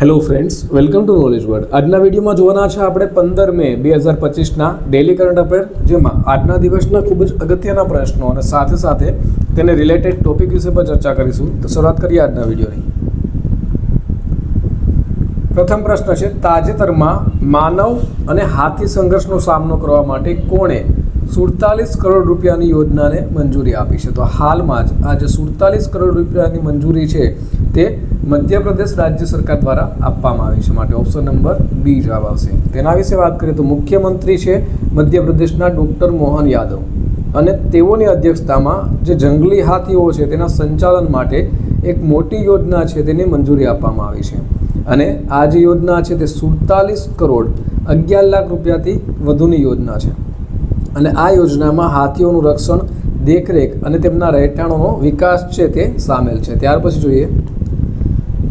Hello friends, welcome to knowledge word. આજના વિડીયોમાં જોવાના છે આપણે 15 મે 2025ના ડેલી કરંટ અફેર, જેમાં આજના દિવસના ખૂબ જ અગત્યના પ્રશ્નો અને સાથે સાથે તેને રિલેટેડ ટોપિક વિશે પણ ચર્ચા કરીશું. તો શરૂઆત કરીએ આજના વિડીયોની. પ્રથમ પ્રશ્ન છે, તાજેતરમાં માનવ અને હાથી સંઘર્ષનો સામનો કરવા માટે કોણે 47 કરોડ રૂપિયાની યોજનાને મંજૂરી આપી છે? તો હાલમાં જ આ જે 47 કરોડ રૂપિયાની મંજૂરી છે તે મધ્યપ્રદેશ રાજ્ય સરકાર દ્વારા આપવામાં આવી છે. માટે ઓપ્શન નંબર બી જવાબ આવશે. તેના વિશે વાત કરીએ તો મુખ્યમંત્રી છે મધ્યપ્રદેશના ડૉક્ટર મોહન યાદવ, અને તેઓની અધ્યક્ષતામાં જે જંગલી હાથીઓ છે તેના સંચાલન માટે એક મોટી યોજના છે તેને મંજૂરી આપવામાં આવી છે. અને આ જે યોજના છે તે 47 કરોડ 11 લાખ રૂપિયાથી વધુની યોજના છે. અને આ યોજનામાં હાથીઓનું રક્ષણ, દેખરેખ અને તેમના રહેઠાણોનો વિકાસ છે તે સામેલ છે. ત્યાર પછી જોઈએ,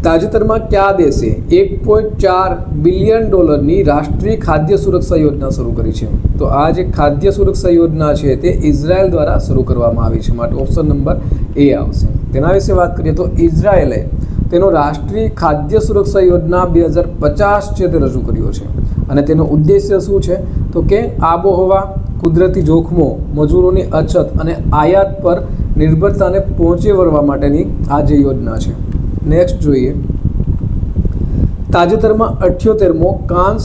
તાજેતરમાં કયા દેશે $1.4 બિલિયન રાષ્ટ્રીય ખાદ્ય સુરક્ષા યોજના શરૂ કરી છે? તો આ જે ખાદ્ય સુરક્ષા યોજના છે તે ઇઝરાયલ દ્વારા શરૂ કરવામાં આવી છે. માટે ઓપ્શન નંબર એ આવશે. તેના વિશે વાત કરીએ તો ઇઝરાયલે તેનો રાષ્ટ્રીય ખાદ્ય સુરક્ષા યોજના 2050 છે તે રજૂ કર્યો છે. અને તેનો ઉદ્દેશ્ય શું છે? તો કે આબોહવા, કુદરતી જોખમો, મજૂરોની અછત અને આયાત પર નિર્ભરતાને પહોંચી વળવા માટેની આ જે યોજના છે. નેક્સ્ટ જોઈએ, તાજેતરમાં 78મો કાન્સ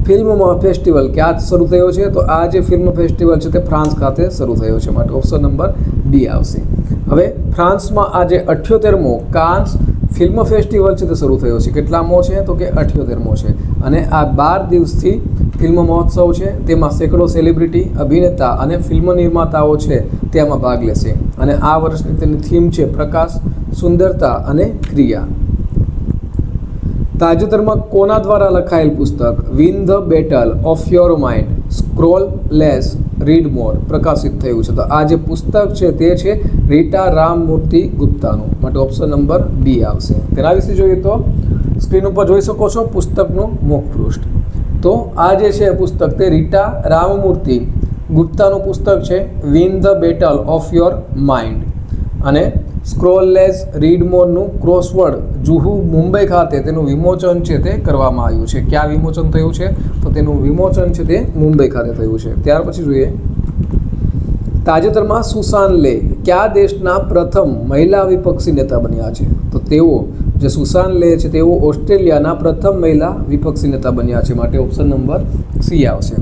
ફિલ્મ ફેસ્ટિવલ ક્યાં શરૂ થયો છે? તો આ જે ફિલ્મ ફેસ્ટિવલ છે તે ફ્રાન્સ ખાતે શરૂ થયો છે. માટે ઓપ્શન નંબર બી આવશે. હવે ફ્રાન્સમાં આ જે 78મો કાન્સ ફિલ્મ ફેસ્ટિવલ છે તે શરૂ થયો છે. કેટલામો છે? તો કે 78મો છે. અને આ 12 દિવસથી ફિલ્મ મહોત્સવ છે. તેમાં સેંકડો સેલિબ્રિટી, અભિનેતા અને ફિલ્મ નિર્માતાઓ છે તે આમાં ભાગ લેશે. અને આ વર્ષની તેની થીમ છે પ્રકાશ, સુંદરતા અને ક્રિયા. તાજેતરમાં કોના દ્વારા લખાયેલ પુસ્તક win the battle of your mind, scroll less, read more પ્રકાશિત થયું છે? તો આ જે પુસ્તક છે તે છે રીટા રામમૂર્તિ ગુપ્તાનું. માટે ઓપ્શન નંબર બી આવશે. તેના વિશે જોઈએ તો સ્ક્રીન ઉપર જોઈ શકો છો પુસ્તકનું મુખપૃષ્ઠ. તો આ જે છે પુસ્તક તે રીટા રામમૂર્તિ ગુપ્તાનું પુસ્તક છે, win the battle of your mind. અને સ્ક્રોલલેસ રીડ મોરનું ક્રોસવર્ડ જુહુ મુંબઈ ખાતે તેનું વિમોચન છે તે કરવામાં આવ્યું છે. ક્યાં વિમોચન થયું છે? તો તેનું વિમોચન છે તે મુંબઈ ખાતે થયું છે. ત્યાર પછી જોઈએ, તાજેતરમાં સુસાન લે કયા દેશના પ્રથમ મહિલા વિપક્ષી નેતા બન્યા છે? તો તેઓ જે સુસાન લે છે તેઓ ઓસ્ટ્રેલિયાના પ્રથમ મહિલા વિપક્ષી નેતા બન્યા છે. માટે ઓપ્શન નંબર સી આવશે.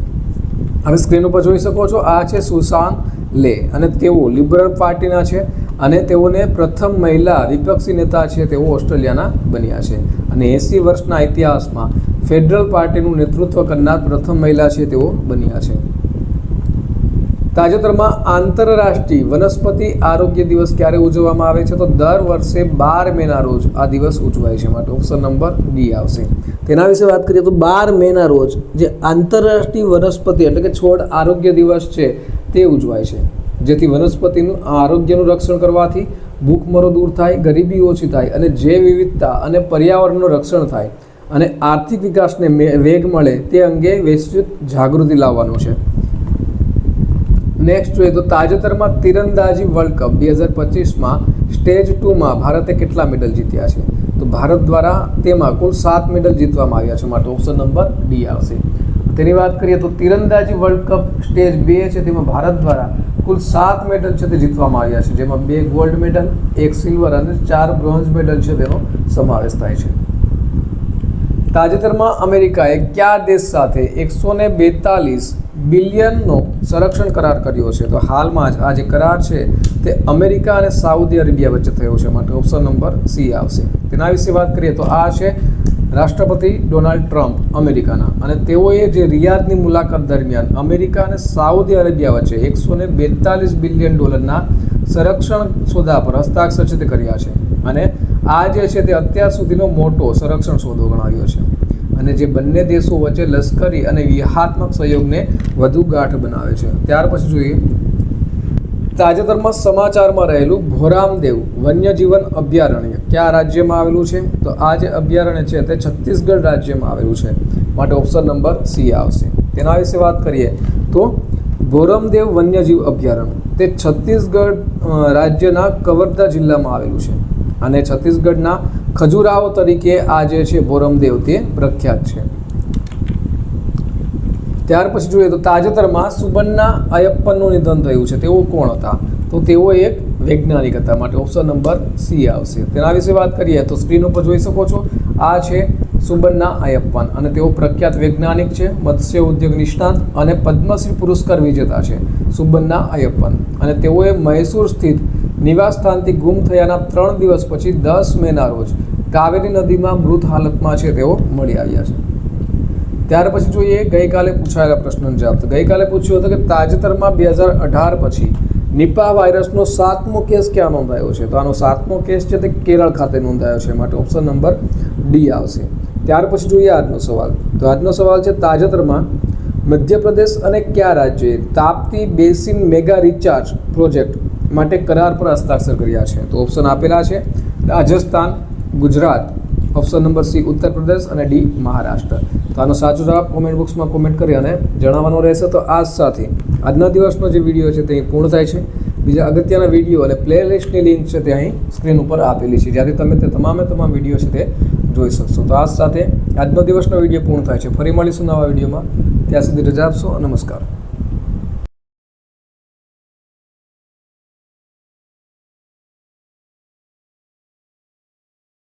હવે સ્ક્રીન ઉપર જોઈ શકો છો, આ છે સુસાન લે અને તેઓ લિબરલ પાર્ટીના છે. અને તેઓને પ્રથમ મહિલા વિપક્ષી નેતા છે તેઓ ઓસ્ટ્રેલિયાના બન્યા છે. અને 80 વર્ષના ઇતિહાસમાં ફેડરલ પાર્ટીનું નેતૃત્વ કરનાર પ્રથમ મહિલા છે તેઓ બન્યા છે. તાજેતરમાં આંતરરાષ્ટ્રીય વનસ્પતિ આરોગ્ય દિવસ ક્યારે ઉજવવામાં આવે છે? તો દર વર્ષે 12 મેના રોજ આ દિવસ ઉજવાય છે. માટે ઓપ્શન નંબર ડી આવશે. તેના વિશે વાત કરીએ તો 12 મેના રોજ જે આંતરરાષ્ટ્રીય વનસ્પતિ એટલે કે છોડ આરોગ્ય દિવસ છે તે ઉજવાય છે, જેથી વનસ્પતિનું આરોગ્યનું રક્ષણ કરવાથી ભૂખમરો દૂર થાય, ગરીબી ઓછી થાય અને જૈવ વિવિધતા અને પર્યાવરણનું રક્ષણ થાય અને આર્થિક વિકાસને વેગ મળે તે અંગે વૈશ્વિક જાગૃતિ લાવવાનું છે. નેક્સ્ટ જોઈએ તો તાજેતરમાં તીરંદાજી વર્લ્ડ કપ 2025માં સ્ટેજ 2માં ભારતે કેટલા મેડલ જીત્યા છે? તો ભારત દ્વારા તેમાં કુલ 7 મેડલ જીતવામાં આવ્યા છે. માટે ઓપ્શન નંબર ડી આવશે. તેની વાત કરીએ તો તીરંદાજી વર્લ્ડ કપ સ્ટેજ 2 છે તેમાં ભારત દ્વારા કુલ 7 મેડલ છે તે જીતવામાં આવ્યા છે, જેમાં 2 ગોલ્ડ મેડલ, 1 સિલ્વર અને 4 બ્રોન્ઝ મેડલ છે તેનો સમાવેશ થાય છે. તાજેતરમાં અમેરિકાએ કયા દેશ સાથે 142 બિલિયનનો સંરક્ષણ કરાર કર્યો છે? તો હાલમાં જ આ જે કરાર છે તે અમેરિકા અને સાઉદી અરેબિયા વચ્ચે થયો છે. માટે ઓપ્શન નંબર સી આવશે. તેના વિશે વાત કરીએ તો આ છે રાષ્ટ્રપતિ ડોનાલ્ડ ટ્રમ્પ અમેરિકાના, અને તેઓએ જે રિયાદની મુલાકાત દરમિયાન અમેરિકા અને સાઉદી અરેબિયા વચ્ચે $142 બિલિયન સંરક્ષણ સોદા પર હસ્તાક્ષર છે તે કર્યા છે. અને આ જે છે તે અત્યાર સુધીનો મોટો સંરક્ષણ સોદો ગણાવ્યો છે. અને જે બંને દેશો વચ્ચે લશ્કરી અને વ્યૂહાત્મક સહયોગને વધુ ગાઢ બનાવે છે. ત્યાર પછી જોઈએ, તાજેતરમાં સમાચારમાં રહેલું ભોરામદેવ વન્યજીવન અભયારણ્ય કયા રાજ્યમાં આવેલું છે? તો આ જે અભયારણ્ય છે તે છત્તીસગઢ રાજ્યમાં આવેલું છે. માટે ઓપ્શન નંબર સી આવશે. તેના વિશે વાત કરીએ તો ભોરમદેવ વન્યજીવ અભયારણ્ય તે છત્તીસગઢ રાજ્યના કવરધા જિલ્લામાં આવેલું છે. અને છત્તીસગઢના ખજુરાહો તરીકે આ જે છે બોરમદેવ તે પ્રખ્યાત છે. ત્યાર પછી જોઈએ તો તાજેતરમાં સુબન્ના અયપ્પનનું નિધન થયું છે. તેઓ કોણ હતા? તો તેઓ એક વૈજ્ઞાનિક હતા, માટે ઓપ્શન નંબર સી આવશે. તેના વિશે વાત કરીએ તો સ્ક્રીન ઉપર જોઈ શકો છો, આ છે સુબન્ના અયપ્પન અને તેઓ પ્રખ્યાત વૈજ્ઞાનિક છે, મત્સ્ય ઉદ્યોગ નિષ્ણાત અને પદ્મશ્રી પુરસ્કાર વિજેતા છે સુબન્ના અયપ્પન. અને તેઓએ મૈસૂર સ્થિત નિવાસ સ્થાનથી ગુમ થયાના 3 દિવસ પછી 10 મેના રોજ કાવેરી નદીમાં મૃત હાલતમાં છે તેઓ મળી આવ્યા છે. ત્યાર પછી જોઈએ ગઈકાલે પૂછાયેલા પ્રશ્નનો જવાબ. તો ગઈકાલે પૂછ્યું હતું કે તાજેતરમાં 2018 પછી નિપા વાયરસનો 7મો કેસ ક્યાં નોંધાયો છે? તો આનો 7મો કેસ છે તે કેરળ ખાતે નોંધાયો છે, માટે ઓપ્શન નંબર ડી આવશે. ત્યાર પછી જોઈએ આજનો સવાલ. તો આજનો સવાલ છે તાજેતરમાં મધ્યપ્રદેશ અને કયા રાજ્યોએ Tapti basin mega recharge project માટે કરાર પર હસ્તાક્ષર કર્યા છે? તો ઓપ્શન આપેલા છે Rajasthan, Gujarat, option number C Uttar Pradesh અને ડી મહારાષ્ટ્ર. તો આનો સાચો જવાબ કોમેન્ટ બોક્સમાં કોમેન્ટ કરી અને જણાવવાનો રહેશે. તો આ સાથે આજના દિવસનો જે વિડીયો છે તે અહીં પૂર્ણ થાય છે. બીજા અગત્યના વિડીયો અને પ્લેલિસ્ટની લિંક છે તે અહીં સ્ક્રીન ઉપર આપેલી છે, જ્યાંથી તમે તે તમામ વિડીયો છે તે જોઈ શકશો. તો આ સાથે આજનો દિવસનો વિડીયો પૂર્ણ થાય છે. ફરી મળીશું નવા વિડીયોમાં. ત્યાં સુધી રજા આપશો. નમસ્કાર.